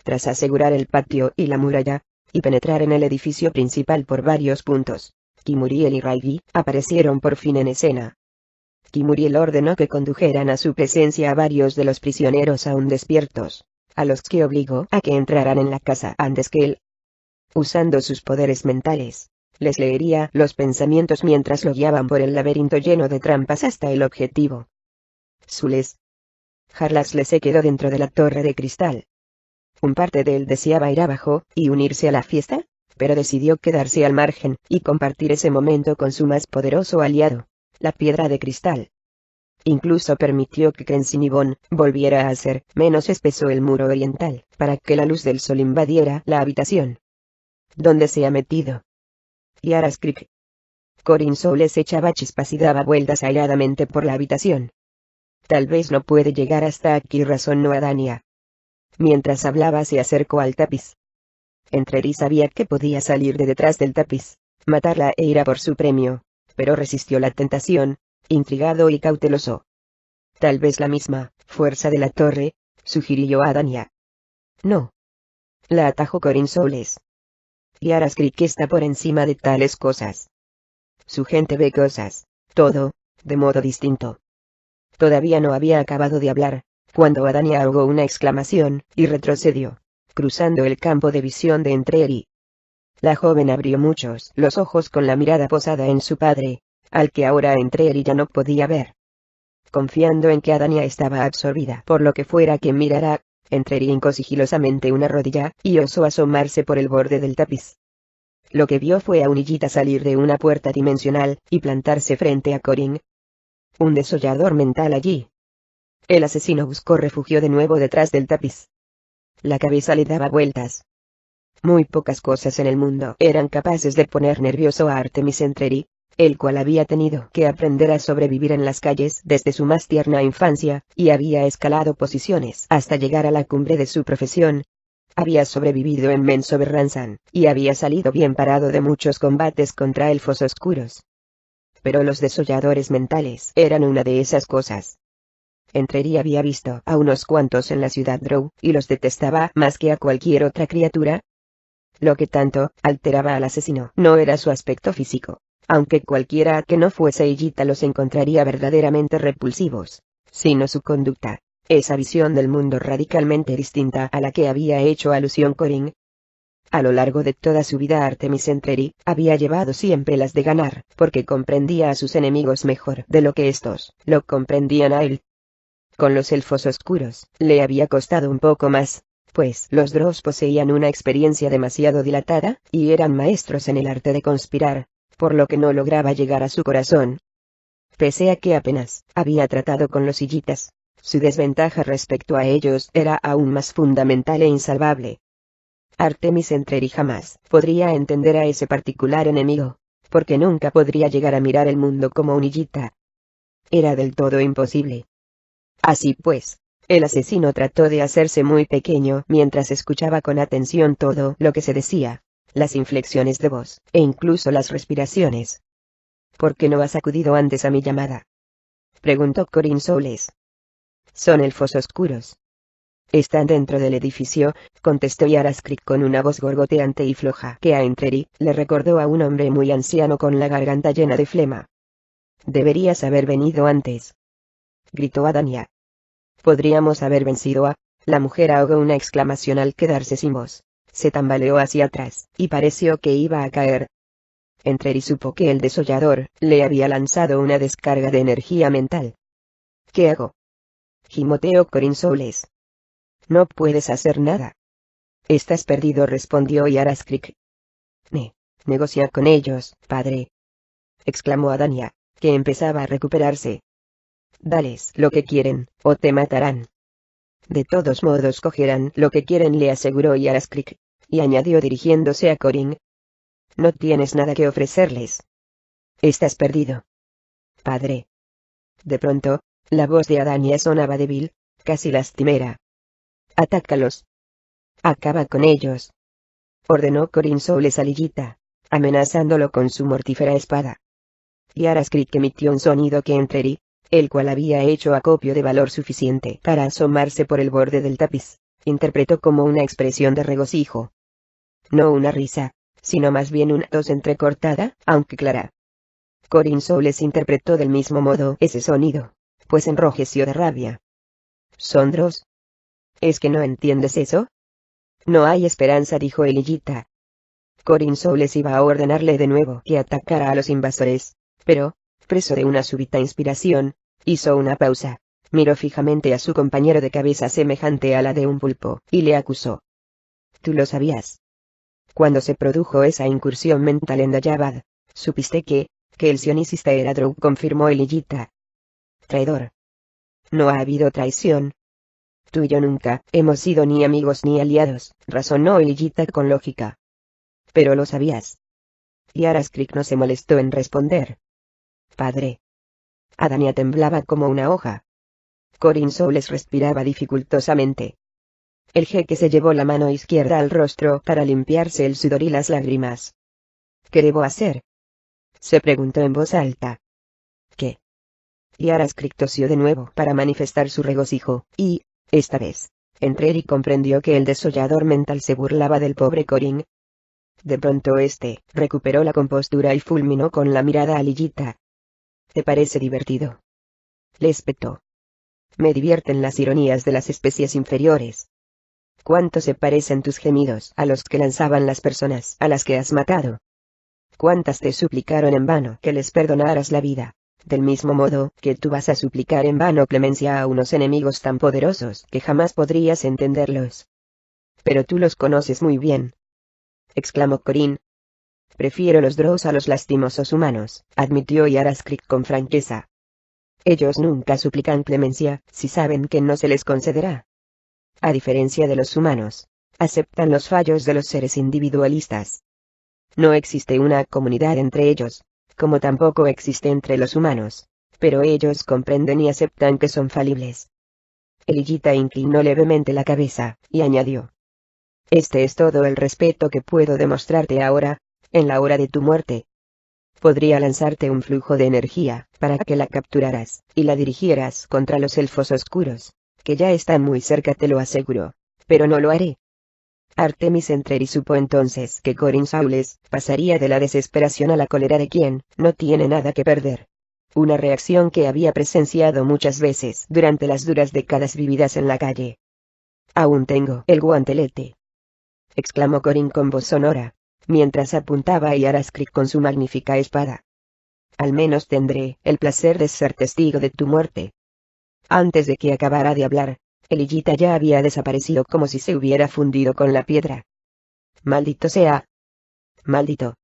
Tras asegurar el patio y la muralla, y penetrar en el edificio principal por varios puntos. Kimuriel y Raigi aparecieron por fin en escena. Kimuriel ordenó que condujeran a su presencia a varios de los prisioneros aún despiertos, a los que obligó a que entraran en la casa antes que él. Usando sus poderes mentales, les leería los pensamientos mientras lo guiaban por el laberinto lleno de trampas hasta el objetivo. Zules. Harlax se quedó dentro de la torre de cristal. Un parte de él deseaba ir abajo y unirse a la fiesta, pero decidió quedarse al margen y compartir ese momento con su más poderoso aliado, la piedra de cristal. Incluso permitió que Kensinibon volviera a hacer menos espeso el muro oriental, para que la luz del sol invadiera la habitación. ¿Dónde se ha metido? Yaras Creek. Corin Soules echaba chispas y daba vueltas airadamente por la habitación. Tal vez no puede llegar hasta aquí, razonó Adania. Mientras hablaba se acercó al tapiz. Entreri sabía que podía salir de detrás del tapiz, matarla e ir a por su premio, pero resistió la tentación, intrigado y cauteloso. Tal vez la misma fuerza de la torre, sugirió Adania. No. La atajó Corin Soules. Yaras Creek está por encima de tales cosas. Su gente ve cosas, todo, de modo distinto. Todavía no había acabado de hablar, cuando Adania ahogó una exclamación, y retrocedió, cruzando el campo de visión de Entreri. La joven abrió muchos los ojos con la mirada posada en su padre, al que ahora Entreri ya no podía ver. Confiando en que Adania estaba absorbida por lo que fuera que mirara, Entreri hincó sigilosamente una rodilla y osó asomarse por el borde del tapiz. Lo que vio fue a Unillita salir de una puerta dimensional y plantarse frente a Corin. Un desollador mental allí. El asesino buscó refugio de nuevo detrás del tapiz. La cabeza le daba vueltas. Muy pocas cosas en el mundo eran capaces de poner nervioso a Artemis Entreri, el cual había tenido que aprender a sobrevivir en las calles desde su más tierna infancia, y había escalado posiciones hasta llegar a la cumbre de su profesión. Había sobrevivido en Mensoberranzan, y había salido bien parado de muchos combates contra elfos oscuros. Pero los desolladores mentales eran una de esas cosas. Entreri había visto a unos cuantos en la ciudad Drow, y los detestaba más que a cualquier otra criatura. Lo que tanto alteraba al asesino no era su aspecto físico, aunque cualquiera que no fuese Illita los encontraría verdaderamente repulsivos, sino su conducta, esa visión del mundo radicalmente distinta a la que había hecho alusión Corin. A lo largo de toda su vida Artemis Entreri había llevado siempre las de ganar, porque comprendía a sus enemigos mejor de lo que estos lo comprendían a él. Con los elfos oscuros, le había costado un poco más, pues los Drows poseían una experiencia demasiado dilatada, y eran maestros en el arte de conspirar, por lo que no lograba llegar a su corazón. Pese a que apenas había tratado con los Illitas, su desventaja respecto a ellos era aún más fundamental e insalvable. Artemis Entreri jamás podría entender a ese particular enemigo, porque nunca podría llegar a mirar el mundo como un Illita. Era del todo imposible. Así pues, el asesino trató de hacerse muy pequeño mientras escuchaba con atención todo lo que se decía, las inflexiones de voz, e incluso las respiraciones. ¿Por qué no has acudido antes a mi llamada?, preguntó Corin Soules. Son elfos oscuros. Están dentro del edificio, contestó Yaras Creek con una voz gorgoteante y floja que a Entreri le recordó a un hombre muy anciano con la garganta llena de flema. Deberías haber venido antes, gritó Adania. Podríamos haber vencido a... La mujer ahogó una exclamación al quedarse sin voz. Se tambaleó hacia atrás, y pareció que iba a caer. Entreri supo que el desollador le había lanzado una descarga de energía mental. ¿Qué hago?, gimoteó Corin Soules. No puedes hacer nada. Estás perdido, respondió Yaras Creek. Negocia con ellos, padre, exclamó Adania, que empezaba a recuperarse. Dales lo que quieren, o te matarán. De todos modos cogerán lo que quieren, le aseguró Yaras Creek, y añadió dirigiéndose a Corin. No tienes nada que ofrecerles. Estás perdido, padre. De pronto, la voz de Adania sonaba débil, casi lastimera. Atácalos. Acaba con ellos, ordenó Corin Soules a Illita, amenazándolo con su mortífera espada. Yaras Creek emitió un sonido que Entreri, el cual había hecho acopio de valor suficiente para asomarse por el borde del tapiz, interpretó como una expresión de regocijo. No una risa, sino más bien una tos entrecortada, aunque clara. Corin Soules interpretó del mismo modo ese sonido, pues enrojeció de rabia. —¿Sondros? ¿Es que no entiendes eso? No hay esperanza, dijo Elillita. Corin Soules iba a ordenarle de nuevo que atacara a los invasores, pero, preso de una súbita inspiración, hizo una pausa, miró fijamente a su compañero de cabeza semejante a la de un pulpo, y le acusó. —¿Tú lo sabías? Cuando se produjo esa incursión mental en Dayabad, supiste que el sionicista era Drow, confirmó Elillita. —Traidor. No ha habido traición. Tú y yo nunca hemos sido ni amigos ni aliados, razonó Elillita con lógica. Pero lo sabías. Y Araskrik no se molestó en responder. Padre. Adania temblaba como una hoja. Corin Soules respiraba dificultosamente. El jeque se llevó la mano izquierda al rostro para limpiarse el sudor y las lágrimas. —¿Qué debo hacer? Se preguntó en voz alta. —¿Qué? Y Araskrik tosió de nuevo para manifestar su regocijo, y, esta vez, Entreri comprendió que el desollador mental se burlaba del pobre Corin. De pronto este recuperó la compostura y fulminó con la mirada a Lillita. —¿Te parece divertido? Le espetó. —Me divierten las ironías de las especies inferiores. ¿Cuánto se parecen tus gemidos a los que lanzaban las personas a las que has matado? ¿Cuántas te suplicaron en vano que les perdonaras la vida? Del mismo modo que tú vas a suplicar en vano clemencia a unos enemigos tan poderosos que jamás podrías entenderlos. Pero tú los conoces muy bien, exclamó Corin. Prefiero los Drows a los lastimosos humanos, admitió Araskrik con franqueza. Ellos nunca suplican clemencia, si saben que no se les concederá. A diferencia de los humanos, aceptan los fallos de los seres individualistas. No existe una comunidad entre ellos, como tampoco existe entre los humanos, pero ellos comprenden y aceptan que son falibles. Elillita inclinó levemente la cabeza, y añadió. Este es todo el respeto que puedo demostrarte ahora, en la hora de tu muerte. Podría lanzarte un flujo de energía, para que la capturaras, y la dirigieras contra los elfos oscuros, que ya están muy cerca, te lo aseguro, pero no lo haré. Artemis Entreri supo entonces que Corin Soules pasaría de la desesperación a la cólera de quien no tiene nada que perder. Una reacción que había presenciado muchas veces durante las duras décadas vividas en la calle. Aún tengo el guantelete, exclamó Corin con voz sonora, mientras apuntaba a Araskrik con su magnífica espada. Al menos tendré el placer de ser testigo de tu muerte. Antes de que acabara de hablar, Elillita ya había desaparecido como si se hubiera fundido con la piedra. Maldito sea. Maldito.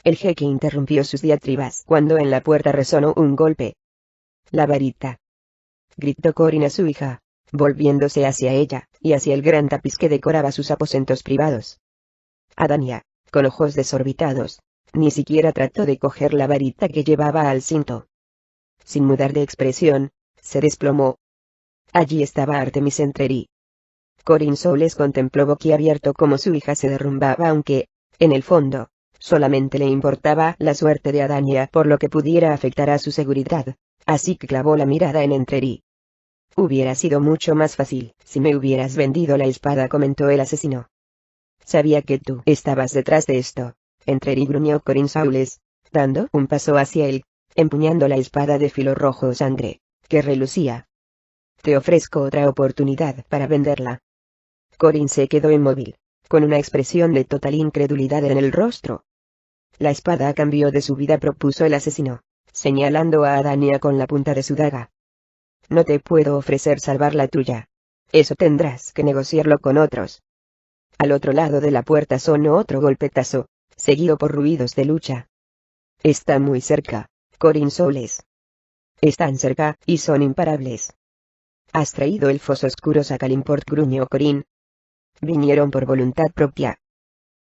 El jeque interrumpió sus diatribas cuando en la puerta resonó un golpe. La varita. Gritó Corin a su hija, volviéndose hacia ella, y hacia el gran tapiz que decoraba sus aposentos privados. Adania, con ojos desorbitados, ni siquiera trató de coger la varita que llevaba al cinto. Sin mudar de expresión, se desplomó. Allí estaba Artemis Entreri. Corin Soules contempló boquiabierto cómo su hija se derrumbaba, aunque, en el fondo, solamente le importaba la suerte de Adania por lo que pudiera afectar a su seguridad, así que clavó la mirada en Entreri. Hubiera sido mucho más fácil si me hubieras vendido la espada, comentó el asesino. Sabía que tú estabas detrás de esto, Entreri, gruñó Corin Soules, dando un paso hacia él, empuñando la espada de filo rojo sangre, que relucía. Te ofrezco otra oportunidad para venderla. Corin se quedó inmóvil, con una expresión de total incredulidad en el rostro. La espada a cambio de su vida, propuso el asesino, señalando a Adania con la punta de su daga. No te puedo ofrecer salvar la tuya. Eso tendrás que negociarlo con otros. Al otro lado de la puerta sonó otro golpetazo, seguido por ruidos de lucha. Está muy cerca, Corin Soules. Están cerca, y son imparables. ¿Has traído elfos oscuros a Kalimport?, gruñó Corin. Vinieron por voluntad propia.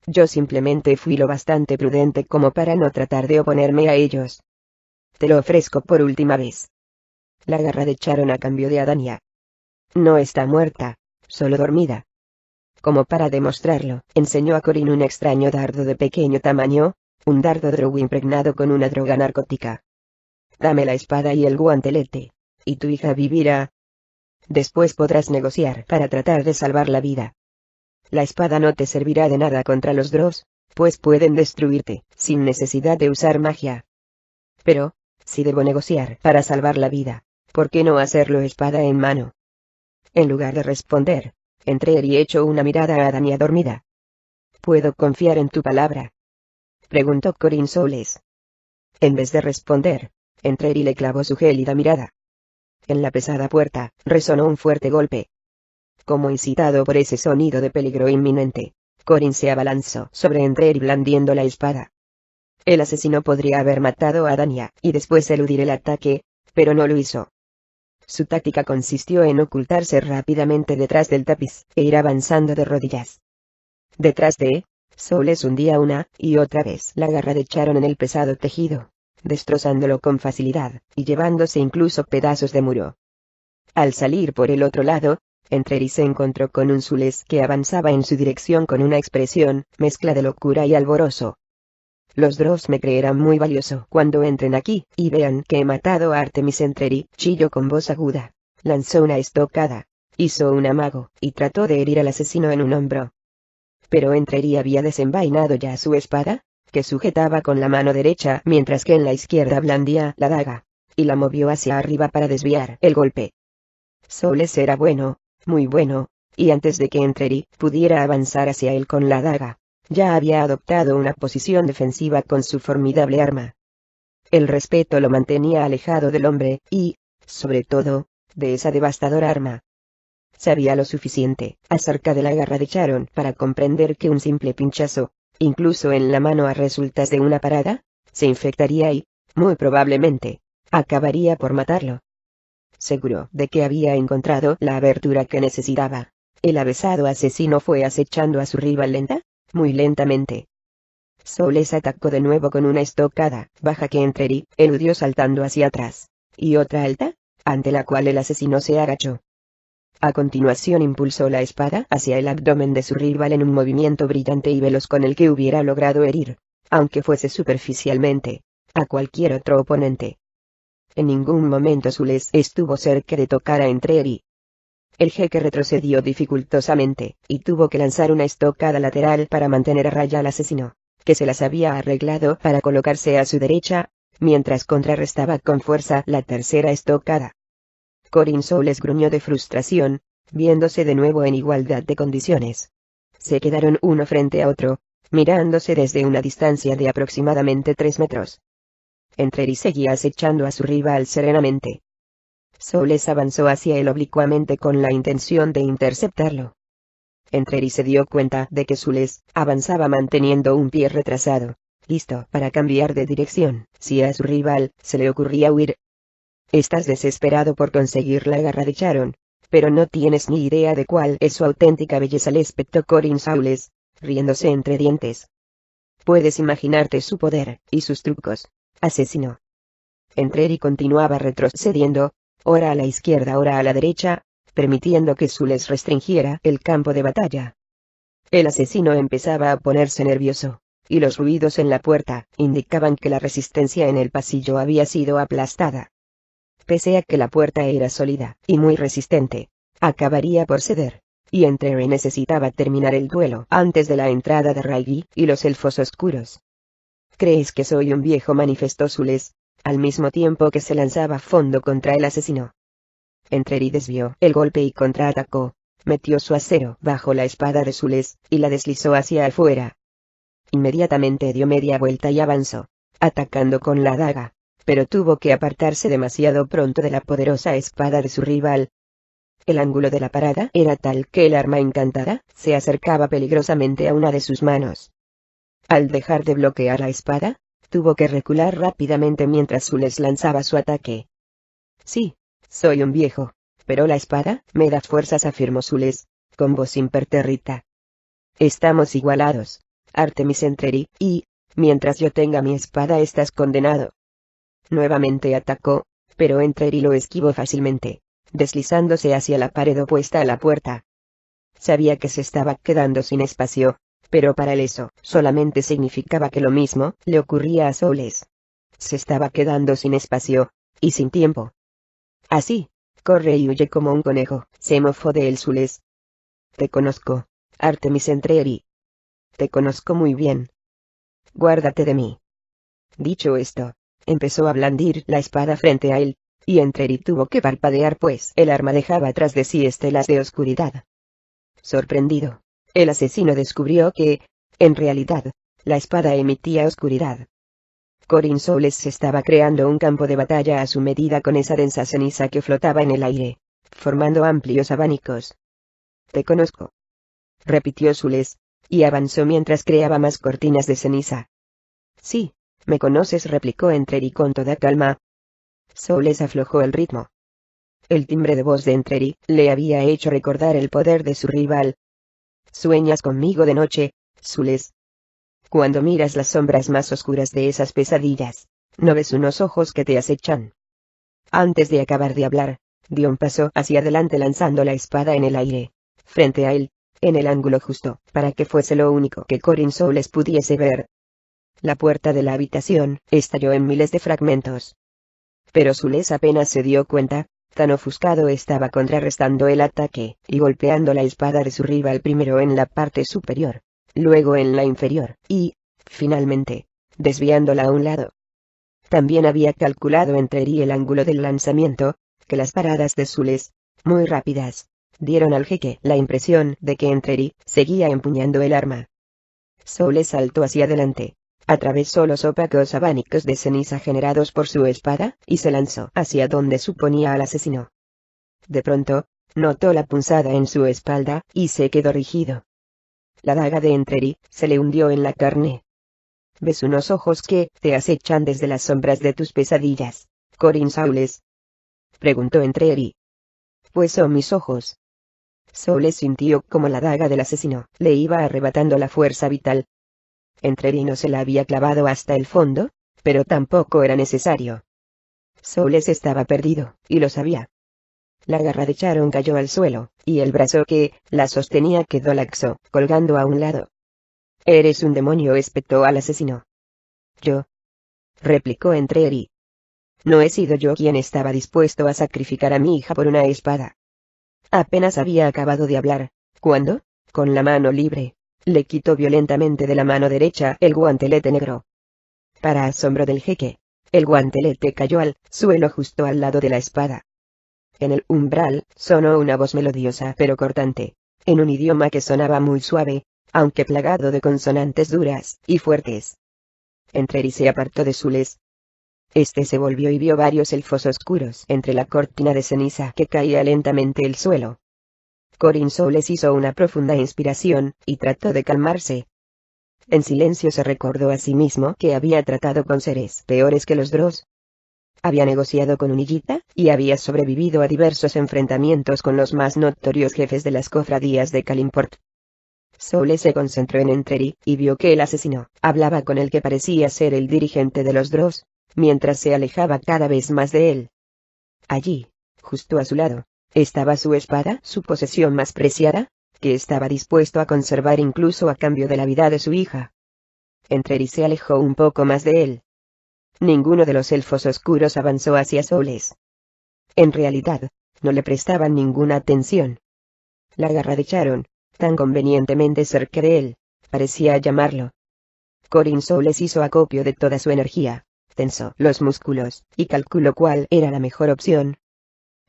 Yo simplemente fui lo bastante prudente como para no tratar de oponerme a ellos. Te lo ofrezco por última vez. La garra de Charon a cambio de Adania. No está muerta, solo dormida. Como para demostrarlo, enseñó a Corin un extraño dardo de pequeño tamaño, un dardo Drow impregnado con una droga narcótica. Dame la espada y el guantelete, y tu hija vivirá. Después podrás negociar para tratar de salvar la vida. La espada no te servirá de nada contra los Drows, pues pueden destruirte, sin necesidad de usar magia. Pero, si debo negociar para salvar la vida, ¿por qué no hacerlo espada en mano? En lugar de responder, Entreri echó una mirada a Dania dormida. ¿Puedo confiar en tu palabra?, preguntó Corin Soules. En vez de responder, Entreri le clavó su gélida mirada. En la pesada puerta, resonó un fuerte golpe. Como incitado por ese sonido de peligro inminente, Corin se abalanzó sobre Entreri blandiendo la espada. El asesino podría haber matado a Dania y después eludir el ataque, pero no lo hizo. Su táctica consistió en ocultarse rápidamente detrás del tapiz e ir avanzando de rodillas. Detrás de Soules hundía una y otra vez la garra de Charon en el pesado tejido, destrozándolo con facilidad y llevándose incluso pedazos de muro. Al salir por el otro lado, Entreri se encontró con un Soules que avanzaba en su dirección con una expresión mezcla de locura y alborozo. Los Drows me creerán muy valioso cuando entren aquí y vean que he matado a Artemis. Entreri chilló con voz aguda, lanzó una estocada, hizo un amago y trató de herir al asesino en un hombro. Pero Entreri había desenvainado ya su espada, que sujetaba con la mano derecha mientras que en la izquierda blandía la daga, y la movió hacia arriba para desviar el golpe. Soules era bueno, muy bueno, y antes de que Entreri pudiera avanzar hacia él con la daga, ya había adoptado una posición defensiva con su formidable arma. El respeto lo mantenía alejado del hombre y, sobre todo, de esa devastadora arma. Sabía lo suficiente acerca de la garra de Charon para comprender que un simple pinchazo, incluso en la mano a resultas de una parada, se infectaría y, muy probablemente, acabaría por matarlo. Seguro de que había encontrado la abertura que necesitaba, el avesado asesino fue acechando a su rival muy lentamente. Soules atacó de nuevo con una estocada baja que Entreri eludió saltando hacia atrás, y otra alta, ante la cual el asesino se agachó. A continuación impulsó la espada hacia el abdomen de su rival en un movimiento brillante y veloz con el que hubiera logrado herir, aunque fuese superficialmente, a cualquier otro oponente. En ningún momento Soules estuvo cerca de tocar a Entreri. El jeque retrocedió dificultosamente, y tuvo que lanzar una estocada lateral para mantener a raya al asesino, que se las había arreglado para colocarse a su derecha, mientras contrarrestaba con fuerza la tercera estocada. Corin Soules gruñó de frustración, viéndose de nuevo en igualdad de condiciones. Se quedaron uno frente a otro, mirándose desde una distancia de aproximadamente 3 metros. Entreri seguía acechando a su rival serenamente. Soules avanzó hacia él oblicuamente con la intención de interceptarlo. Entreri se dio cuenta de que Soules avanzaba manteniendo un pie retrasado, listo para cambiar de dirección si a su rival se le ocurría huir. Estás desesperado por conseguir la garra de Charon, pero no tienes ni idea de cuál es su auténtica belleza, le espetó Corin Soules, riéndose entre dientes. Puedes imaginarte su poder y sus trucos, asesino. Entreri continuaba retrocediendo, ora a la izquierda ora a la derecha, permitiendo que Soules restringiera el campo de batalla. El asesino empezaba a ponerse nervioso, y los ruidos en la puerta indicaban que la resistencia en el pasillo había sido aplastada. Pese a que la puerta era sólida y muy resistente, acabaría por ceder, y Entreri necesitaba terminar el duelo antes de la entrada de Raigi y los elfos oscuros. ¿Crees que soy un viejo?, manifestó Soules, al mismo tiempo que se lanzaba a fondo contra el asesino. Entreri desvió el golpe y contraatacó, metió su acero bajo la espada de Soules, y la deslizó hacia afuera. Inmediatamente dio media vuelta y avanzó, atacando con la daga, pero tuvo que apartarse demasiado pronto de la poderosa espada de su rival. El ángulo de la parada era tal que el arma encantada se acercaba peligrosamente a una de sus manos. Al dejar de bloquear la espada, tuvo que recular rápidamente mientras Soules lanzaba su ataque. Sí, soy un viejo, pero la espada me da fuerzas, afirmó Soules, con voz impertérrita. Estamos igualados, Artemis Entreri, y, mientras yo tenga mi espada estás condenado. Nuevamente atacó, pero Entreri lo esquivó fácilmente, deslizándose hacia la pared opuesta a la puerta. Sabía que se estaba quedando sin espacio, pero para él eso solamente significaba que lo mismo le ocurría a Soules. Se estaba quedando sin espacio, y sin tiempo. Así, corre y huye como un conejo, se mofó de él Soules. Te conozco, Artemis Entreri. Te conozco muy bien. Guárdate de mí. Dicho esto, empezó a blandir la espada frente a él, y Entreri tuvo que parpadear pues el arma dejaba tras de sí estelas de oscuridad. Sorprendido, el asesino descubrió que, en realidad, la espada emitía oscuridad. Corin Soules se estaba creando un campo de batalla a su medida con esa densa ceniza que flotaba en el aire, formando amplios abanicos. Te conozco, repitió Soules, y avanzó mientras creaba más cortinas de ceniza. Sí, me conoces, replicó Entreri con toda calma. Soules aflojó el ritmo. El timbre de voz de Entreri le había hecho recordar el poder de su rival. Sueñas conmigo de noche, Soules. Cuando miras las sombras más oscuras de esas pesadillas, ¿no ves unos ojos que te acechan? Antes de acabar de hablar, dio un paso hacia adelante lanzando la espada en el aire, frente a él, en el ángulo justo, para que fuese lo único que Corin Soules pudiese ver. La puerta de la habitación estalló en miles de fragmentos. Pero Soules apenas se dio cuenta, tan ofuscado estaba contrarrestando el ataque, y golpeando la espada de su rival primero en la parte superior, luego en la inferior, y, finalmente, desviándola a un lado. También había calculado Entreri el ángulo del lanzamiento, que las paradas de Soules, muy rápidas, dieron al jeque la impresión de que Entreri seguía empuñando el arma. Soules saltó hacia adelante, atravesó los opacos abanicos de ceniza generados por su espada, y se lanzó hacia donde suponía al asesino. De pronto, notó la punzada en su espalda, y se quedó rígido. La daga de Entreri se le hundió en la carne. ¿Ves unos ojos que te acechan desde las sombras de tus pesadillas, Corin Soules?, preguntó Entreri. Pues son mis ojos. Soules sintió como la daga del asesino le iba arrebatando la fuerza vital. Entreri no se la había clavado hasta el fondo, pero tampoco era necesario. Soules estaba perdido, y lo sabía. La garra de Charon cayó al suelo, y el brazo que la sostenía quedó laxo, colgando a un lado. «Eres un demonio», espetó al asesino. «Yo», replicó Entreri. «No he sido yo quien estaba dispuesto a sacrificar a mi hija por una espada». Apenas había acabado de hablar, cuando, con la mano libre, le quitó violentamente de la mano derecha el guantelete negro. Para asombro del jeque, el guantelete cayó al suelo justo al lado de la espada. En el umbral, sonó una voz melodiosa pero cortante, en un idioma que sonaba muy suave, aunque plagado de consonantes duras y fuertes. Entreri se apartó de Soules. Este se volvió y vio varios elfos oscuros entre la cortina de ceniza que caía lentamente el suelo. Corin Soules hizo una profunda inspiración, y trató de calmarse. En silencio se recordó a sí mismo que había tratado con seres peores que los Dross. Había negociado con Unillita, y había sobrevivido a diversos enfrentamientos con los más notorios jefes de las cofradías de Kalimport. Soules se concentró en Entreri, y vio que el asesino hablaba con el que parecía ser el dirigente de los Dross, mientras se alejaba cada vez más de él. Allí, justo a su lado, estaba su espada, su posesión más preciada, que estaba dispuesto a conservar incluso a cambio de la vida de su hija. Entreri se alejó un poco más de él. Ninguno de los elfos oscuros avanzó hacia Soules. En realidad, no le prestaban ninguna atención. La garra de Charon, tan convenientemente cerca de él, parecía llamarlo. Corin Soules hizo acopio de toda su energía, tensó los músculos, y calculó cuál era la mejor opción.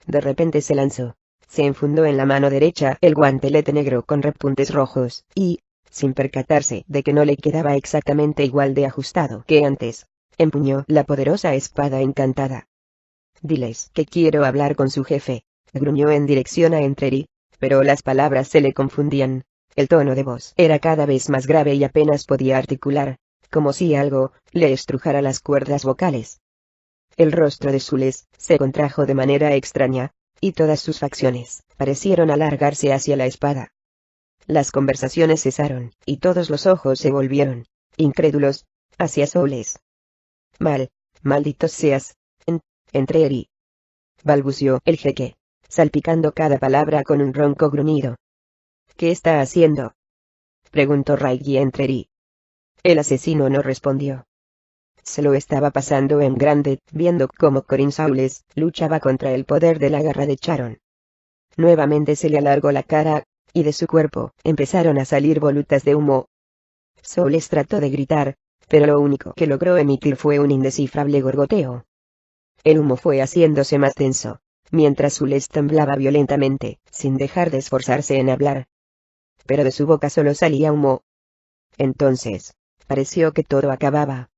De repente se lanzó, se enfundó en la mano derecha el guantelete negro con repuntes rojos, y, sin percatarse de que no le quedaba exactamente igual de ajustado que antes, empuñó la poderosa espada encantada. «Diles que quiero hablar con su jefe», gruñó en dirección a Entreri, pero las palabras se le confundían. El tono de voz era cada vez más grave y apenas podía articular, como si algo le estrujara las cuerdas vocales. El rostro de Soules se contrajo de manera extraña, y todas sus facciones parecieron alargarse hacia la espada. Las conversaciones cesaron, y todos los ojos se volvieron, incrédulos, hacia Soules. «Maldito seas, Entreri», balbuceó el jeque, salpicando cada palabra con un ronco gruñido. «¿Qué está haciendo?», preguntó Raigi Entreri. El asesino no respondió. Se lo estaba pasando en grande, viendo cómo Corin Soules luchaba contra el poder de la garra de Charon. Nuevamente se le alargó la cara, y de su cuerpo empezaron a salir volutas de humo. Soules trató de gritar, pero lo único que logró emitir fue un indescifrable gorgoteo. El humo fue haciéndose más denso, mientras Soules temblaba violentamente, sin dejar de esforzarse en hablar. Pero de su boca solo salía humo. Entonces, pareció que todo acababa.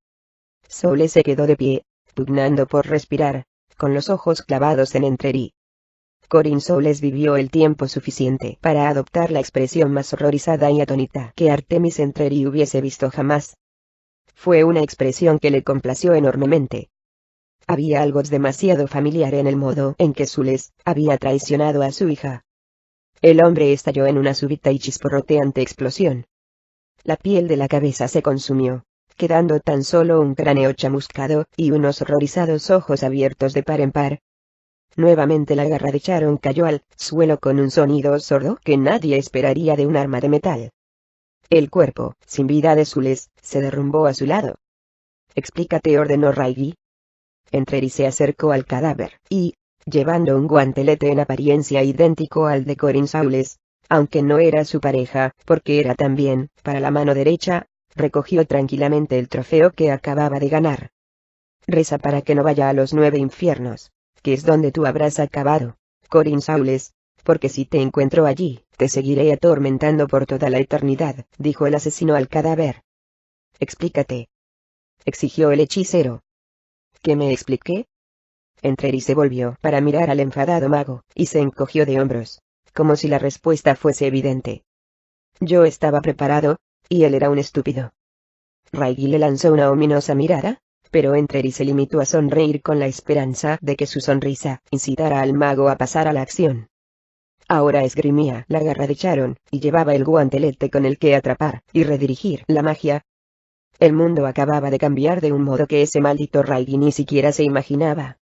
Soules se quedó de pie, pugnando por respirar, con los ojos clavados en Entreri. Corin Soules vivió el tiempo suficiente para adoptar la expresión más horrorizada y atónita que Artemis Entreri hubiese visto jamás. Fue una expresión que le complació enormemente. Había algo demasiado familiar en el modo en que Soules había traicionado a su hija. El hombre estalló en una súbita y chisporroteante explosión. La piel de la cabeza se consumió, quedando tan solo un cráneo chamuscado y unos horrorizados ojos abiertos de par en par. Nuevamente la garra de Charon cayó al suelo con un sonido sordo que nadie esperaría de un arma de metal. El cuerpo, sin vida de Soules, se derrumbó a su lado. «Explícate», ordenó Raigi. Entreri se acercó al cadáver, y, llevando un guantelete en apariencia idéntico al de Corin Soules, aunque no era su pareja, porque era también, para la mano derecha, recogió tranquilamente el trofeo que acababa de ganar. «Reza para que no vaya a los 9 infiernos, que es donde tú habrás acabado, Corin Soules, porque si te encuentro allí, te seguiré atormentando por toda la eternidad», dijo el asesino al cadáver. «Explícate», exigió el hechicero. «¿Que me expliqué?» Entreri se volvió para mirar al enfadado mago, y se encogió de hombros, como si la respuesta fuese evidente. «Yo estaba preparado, y él era un estúpido». Raigi le lanzó una ominosa mirada, pero Entreri se limitó a sonreír con la esperanza de que su sonrisa incitara al mago a pasar a la acción. Ahora esgrimía la garra de Charon, y llevaba el guantelete con el que atrapar y redirigir la magia. El mundo acababa de cambiar de un modo que ese maldito Raigi ni siquiera se imaginaba.